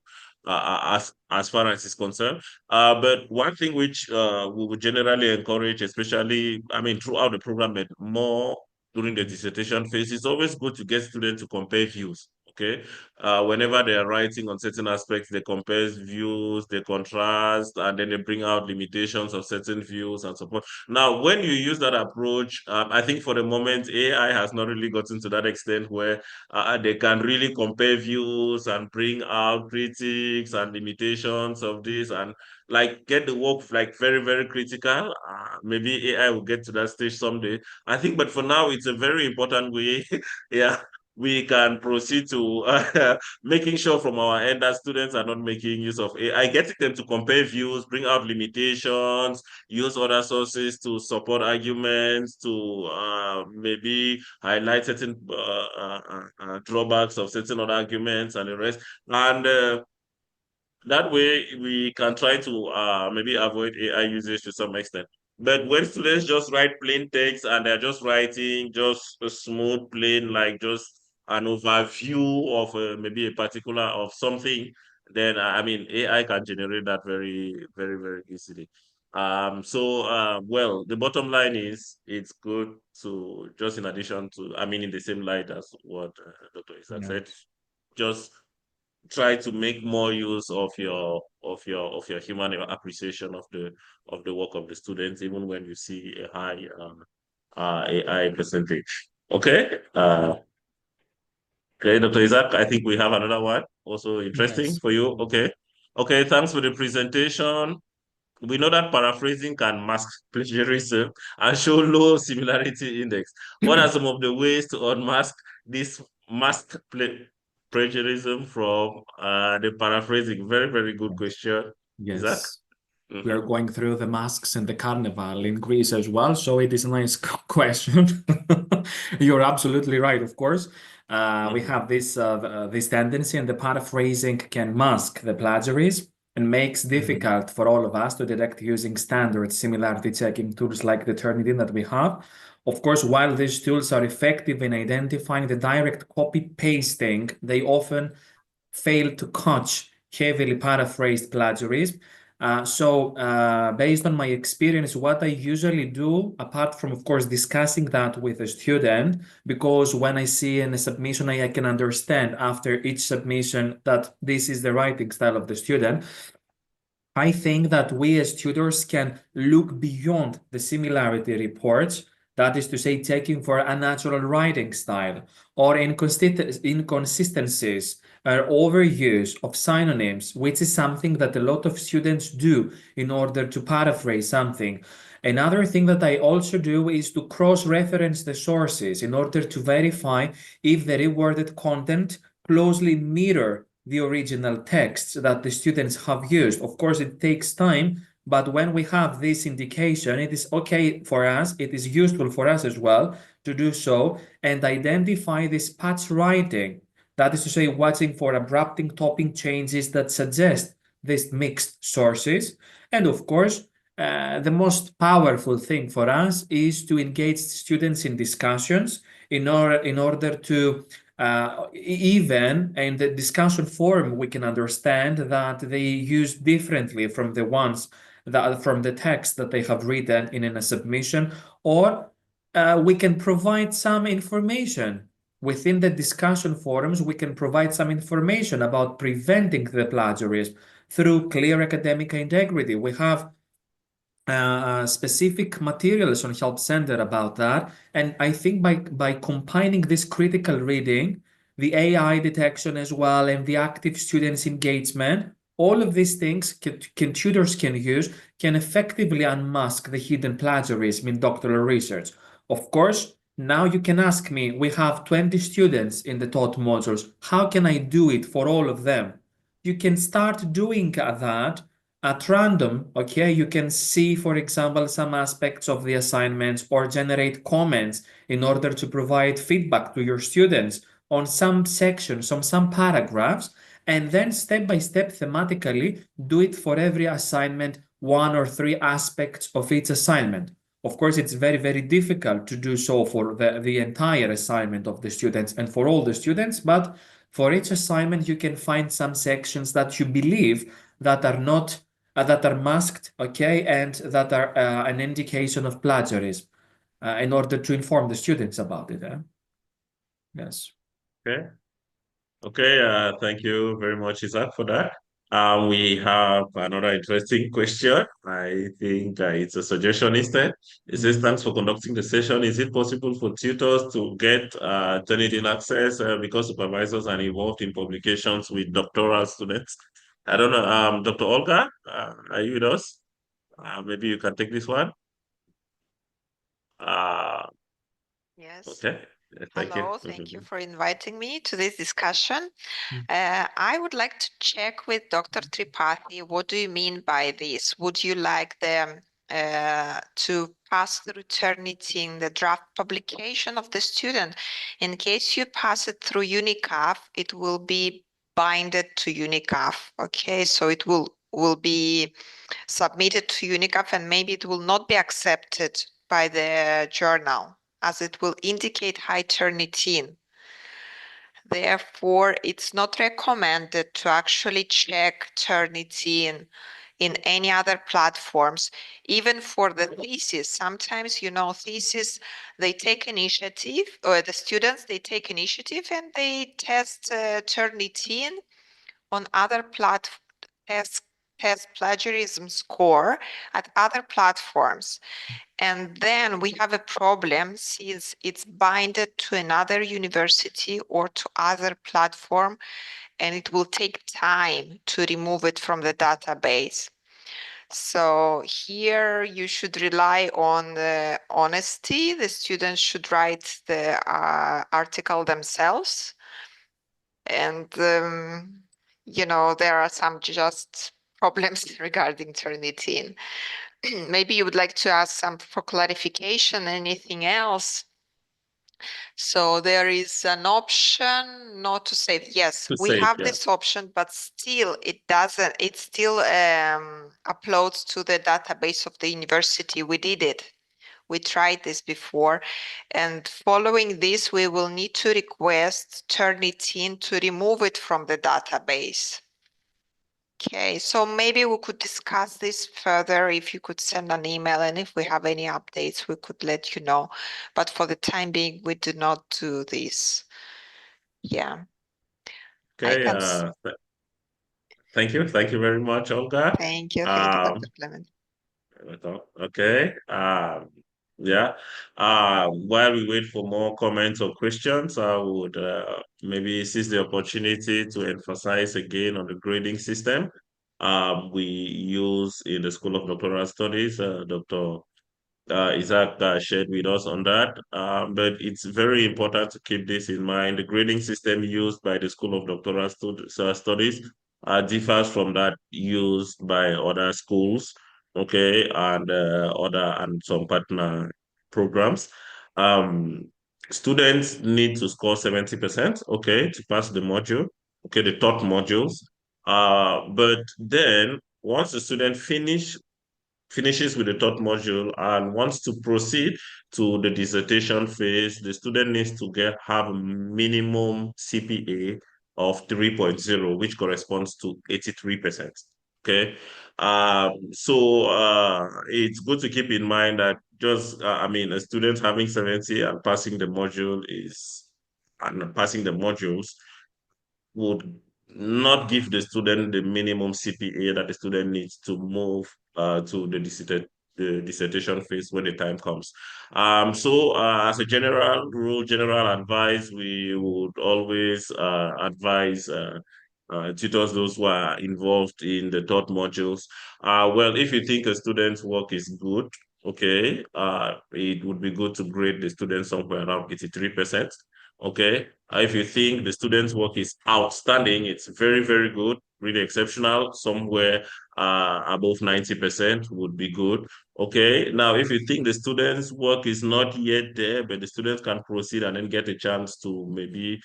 as far as it's concerned. But one thing which we would generally encourage, especially, I mean, throughout the program, but more during the dissertation phase, it's always good to get students to compare views. Okay, whenever they are writing on certain aspects, they compare views, they contrast, and then they bring out limitations of certain views and so forth. Now, when you use that approach, I think for the moment, AI has not really gotten to that extent where they can really compare views and bring out critiques and limitations of this and like get the work like very, very critical. Maybe AI will get to that stage someday. I think, but for now, it's a very important way. Yeah, we can proceed to making sure from our end that students are not making use of AI, getting them to compare views, bring out limitations, use other sources to support arguments, to maybe highlight certain drawbacks of certain other arguments and the rest. And that way, we can try to maybe avoid AI usage to some extent. But when students just write plain text and they're just writing just a smooth, plain, like just an overview of maybe a particular of something, then I mean AI can generate that very, very, very easily. Well, the bottom line is it's good to just in addition to, I mean, in the same light as what Dr. Isaac said, yes. just try to make more use of your human appreciation of the work of the students, even when you see a high AI percentage. Okay. Okay, Dr. Isaac, I think we have another one also interesting Yes. for you. Okay. Okay, thanks for the presentation. We know that paraphrasing can mask plagiarism and show low similarity index. What are some of the ways to unmask this plagiarism from the paraphrasing? Very, very good question, Isaac. Yes. We are Mm-hmm. going through the masks in the carnival in Greece as well, so it is a nice question. You're absolutely right, of course. We Mm-hmm. have this tendency, and the paraphrasing can mask the plagiarism and makes Mm-hmm. difficult for all of us to detect using standard similarity checking tools like the Turnitin that we have. Of course, while these tools are effective in identifying the direct copy pasting, they often fail to catch heavily paraphrased plagiarism. Based on my experience, what I usually do, apart from, of course, discussing that with a student, because when I see in a submission, I can understand after each submission that this is the writing style of the student. I think that we as tutors can look beyond the similarity reports, that is to say, taking for a natural writing style or inconsistencies or overuse of synonyms, which is something that a lot of students do in order to paraphrase something. Another thing that I also do is to cross-reference the sources in order to verify if the reworded content closely mirror the original texts that the students have used. Of course, it takes time, but when we have this indication, it is okay for us, it is useful for us as well to do so and identify this patch writing. That is to say, watching for abrupting topping changes that suggest these mixed sources. And of course, the most powerful thing for us is to engage students in discussions in order to even in the discussion forum, we can understand that they use differently from the ones that from the text that they have written in a submission, or we can provide some information within the discussion forums. We can provide some information about preventing the plagiarism through clear academic integrity. We have specific materials on Help Center about that. And I think by combining this critical reading, the AI detection as well, and the active students engagement, all of these things tutors can use, can effectively unmask the hidden plagiarism in doctoral research. Of course, now you can ask me, we have 20 students in the taught modules. How can I do it for all of them? You can start doing that at random. Okay, you can see, for example, some aspects of the assignments or generate comments in order to provide feedback to your students on some sections, on some paragraphs, and then step by step thematically do it for every assignment, one or three aspects of each assignment. Of course, it's very, very difficult to do so for the entire assignment of the students and for all the students, but for each assignment, you can find some sections that you believe that are not that are masked, okay, and that are an indication of plagiarism in order to inform the students about it. Yes. Okay. Okay, thank you very much, Isaac, for that. We have another interesting question. I think it's a suggestion instead. It says, thanks for conducting the session. Is it possible for tutors to get Turnitin access because supervisors are involved in publications with doctoral students? I don't know. Dr. Olga, are you with us? Maybe you can take this one. Uh, Yes. okay. Thank you. Hello, thank you for inviting me to this discussion. Mm. I would like to check with Dr. Tripathi, what do you mean by this? Would you like them to pass through Turnitin the draft publication of the student? In case you pass it through UNICAF, it will be binded to UNICAF. Okay, so it will be submitted to UNICAF and maybe it will not be accepted by the journal, as it will indicate high Turnitin. Therefore, it's not recommended to actually check Turnitin in any other platforms, even for the thesis. Sometimes, thesis, they take initiative, or the students, they take initiative and they test Turnitin on other platforms, test plagiarism score at other platforms. And then we have a problem since it's binded to another university or to other platform, and it will take time to remove it from the database. So here you should rely on the honesty. The students should write the article themselves. And, there are some just problems regarding Turnitin. Maybe you would like to ask some for clarification, anything else? So there is an option not to save. Yes, To we save, have yeah. this option, but still it still uploads to the database of the university. We did it. We tried this before. And following this, we will need to request Turnitin to remove it from the database. Okay, so maybe we could discuss this further if you could send an email, and if we have any updates, we could let you know. But for the time being, we do not do this. Yeah. Okay. Thank you. Thank you very much, Olga. Thank you, Dr. Clement. Okay. Yeah. While we wait for more comments or questions, I would maybe seize the opportunity to emphasize again on the grading system we use in the School of Doctoral Studies. Dr. Isaac shared with us on that. But it's very important to keep this in mind. The grading system used by the School of Doctoral Studies differs from that used by other schools, okay, and some partner programs. Um, Students need to score 70%, okay, to pass the module, okay, the taught modules. But then once the student finishes with the third module and wants to proceed to the dissertation phase, the student needs to have a minimum CPA of 3.0, which corresponds to 83%. Okay. It's good to keep in mind that a student having 70 and passing the module and passing the modules would not give the student the minimum CPA that the student needs to move to the dissertation phase when the time comes. As a general rule, general advice, we would always advise tutors, those who are involved in the third modules. Well, if you think a student's work is good, okay, it would be good to grade the student somewhere around 83%. Okay. If you think the student's work is outstanding, it's very, very good, really exceptional, somewhere above 90% would be good. Okay. Now, if you think the student's work is not yet there, but the student can proceed and then get a chance to maybe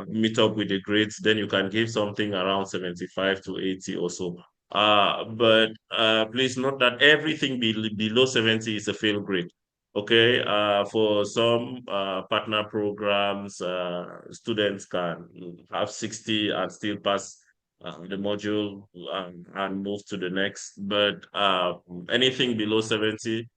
meet up with the grades, then you can give something around 75 to 80 or so. But please note that everything below 70 is a fail grade. Okay, for some partner programs, students can have 60 and still pass the module and move to the next. But anything below 70,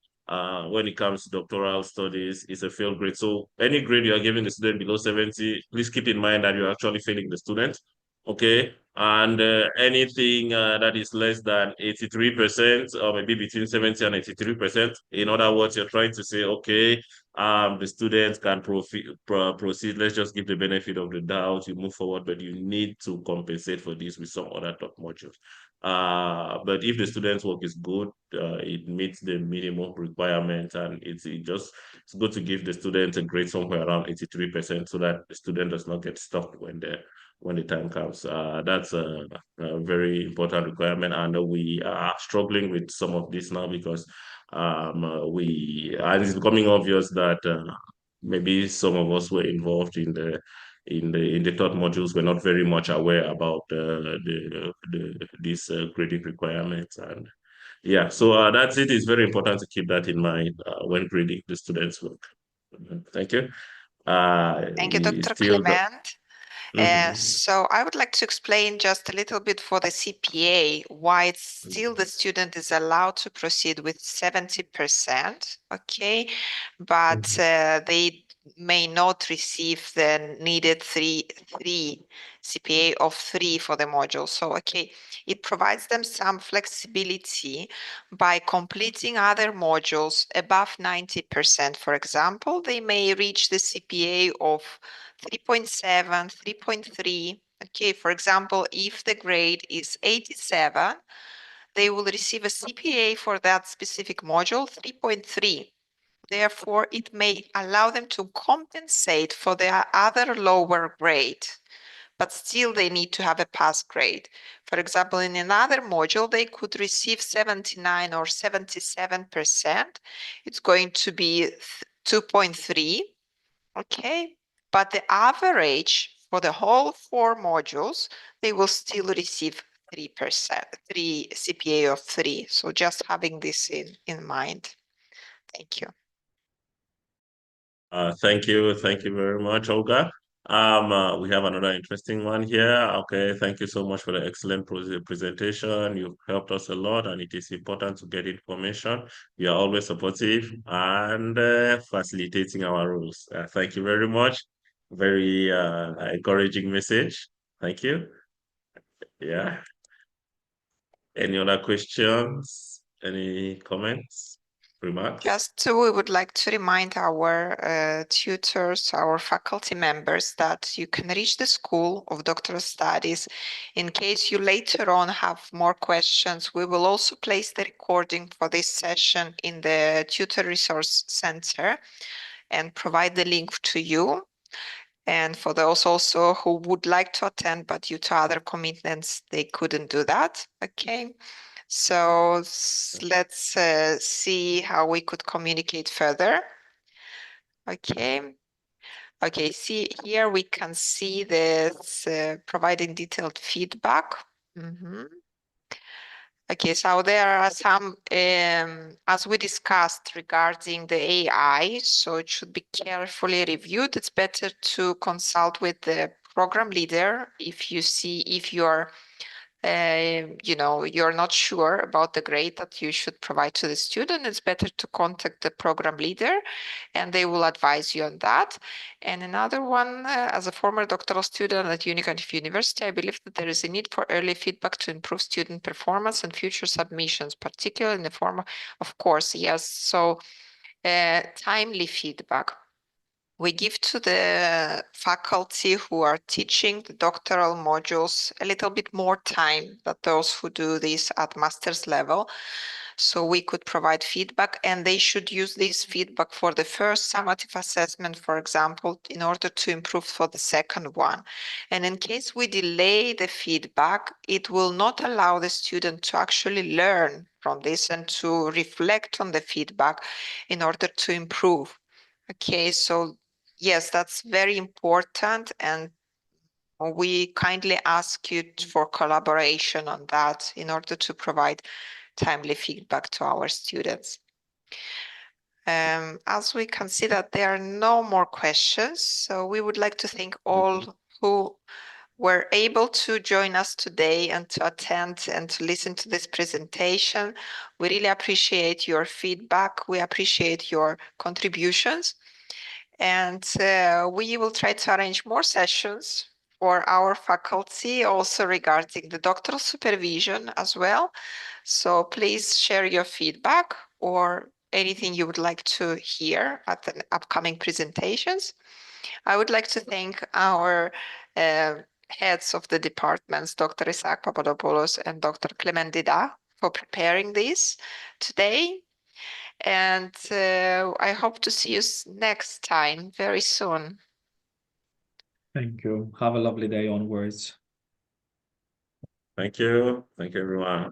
when it comes to doctoral studies, is a fail grade. So any grade you are giving the student below 70, please keep in mind that you're actually failing the student. Okay, and anything that is less than 83%, or maybe between 70 and 83%, in other words, you're trying to say, okay, the students can proceed. Let's just give the benefit of the doubt. You move forward, but you need to compensate for this with some other top modules. But if the student's work is good, it meets the minimum requirement, and it's good to give the student a grade somewhere around 83% so that the student does not get stuck when the time comes. That's a very important requirement, and we are struggling with some of this now because and it's becoming obvious that maybe some of us were involved in the third modules were not very much aware about these grading requirements. And yeah, so that's it. It's very important to keep that in mind when grading the students' work. Thank you. Thank you, We Dr. still got. Clement. Mhm. So I would like to explain just a little bit for the CPA why it's still the student is allowed to proceed with 70%, okay, but they may not receive the needed three CPA of 3 for the module. So, okay, it provides them some flexibility by completing other modules above 90%. For example, they may reach the CPA of 3.7, 3.3. Okay, for example, if the grade is 87, they will receive a CPA for that specific module 3.3. Therefore, it may allow them to compensate for their other lower grade, but still they need to have a pass grade. For example, in another module, they could receive 79 or 77%. It's going to be 2.3. Okay, but the average for the whole 4 modules, they will still receive 3%, 3 CPA of 3. So just having this in mind. Thank you. Thank you. Thank you very much, Olga. We have another interesting one here. Okay, thank you so much for the excellent presentation. You've helped us a lot, and it is important to get information. You are always supportive and facilitating our rules. Thank you very much. Very encouraging message. Thank you. Yeah. Any other questions? Any comments? Remarks? Just we would like to remind our tutors, our faculty members, that you can reach the School of Doctoral Studies in case you later on have more questions. We will also place the recording for this session in the Tutor Resource Center and provide the link to you. And for those also who would like to attend, but due to other commitments, they couldn't do that. Okay. So let's see how we could communicate further. Okay. Okay, see here we can see this providing detailed feedback. Okay, so there are some, as we discussed regarding the AI, so it should be carefully reviewed. It's better to consult with the program leader if you see, if you're you're not sure about the grade that you should provide to the student, it's better to contact the program leader and they will advise you on that. And another one, as a former doctoral student at Cardiff University, I believe that there is a need for early feedback to improve student performance and future submissions, particularly in the form of course, yes. So timely feedback. We give to the faculty who are teaching the doctoral modules a little bit more time than those who do this at master's level. So we could provide feedback and they should use this feedback for the first summative assessment, for example, in order to improve for the second one. And in case we delay the feedback, it will not allow the student to actually learn from this and to reflect on the feedback in order to improve. Okay, so yes, that's very important. And we kindly ask you for collaboration on that in order to provide timely feedback to our students. As we can see that there are no more questions, so we would like to thank all who were able to join us today and to attend and to listen to this presentation. We really appreciate your feedback. We appreciate your contributions. And we will try to arrange more sessions for our faculty, also regarding the doctoral supervision as well. So please share your feedback or anything you would like to hear at the upcoming presentations. I would like to thank our heads of the departments, Dr. Isaac Papadopoulos and Dr. Clement Dida, for preparing this today. And I hope to see you next time very soon. Thank you. Have a lovely day onwards. Thank you. Thank you, everyone.